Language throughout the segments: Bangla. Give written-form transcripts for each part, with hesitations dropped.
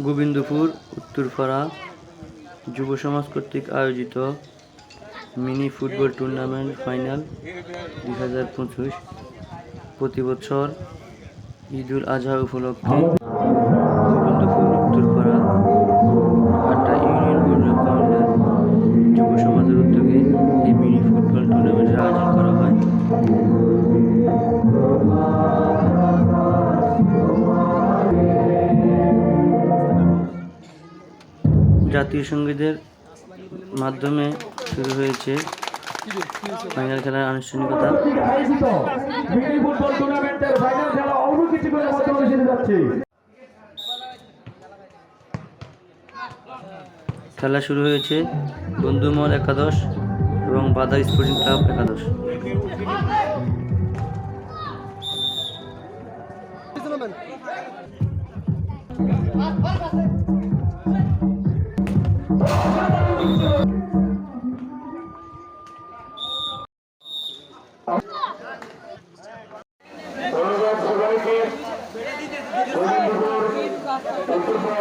গোবিন্দপুর উত্তরপাড়া যুব সমাজ কর্তৃক আয়োজিত মিনি ফুটবল টুর্নামেন্ট ফাইনাল 2025 প্রতি বছর ঈদুল আজহা উপলক্ষে গোবিন্দপুর উত্তরপাড়া আটটা ইউনিয়ন উন্নয়ন কমিটির যুব সমাজের উদ্যোগে এই মিনি ফুটবল টুর্নামেন্টের আয়োজন করা হয়। জাতীয় সঙ্গীতের মাধ্যমে শুরু হয়েছে ফাইনাল খেলার আনুষ্ঠানিকতা। খেলা শুরু হয়েছে বন্ধুমহল একাদশ এবং বাধা স্পোর্টিং ক্লাব একাদশ।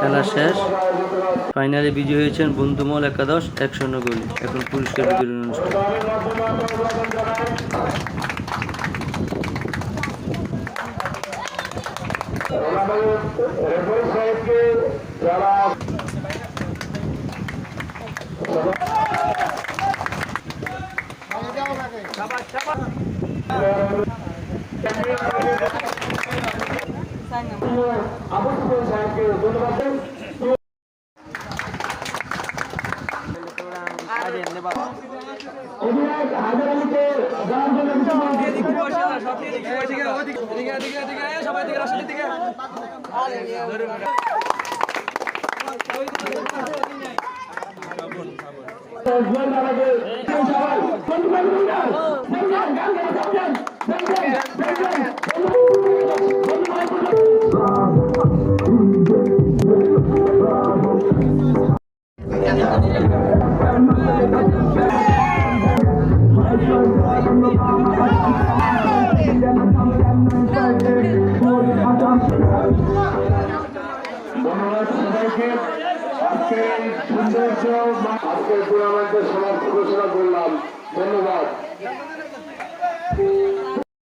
খেলা শেষ, ফাইনালে বিজয়ী হয়েছেন বন্ধুমহল একাদশ 1-0 গোলে। এখন পুরস্কার বিতরণ অনুষ্ঠান। আজকের টুর্নামেন্টের সমাপ্তি ঘোষণা করলাম। ধন্যবাদ।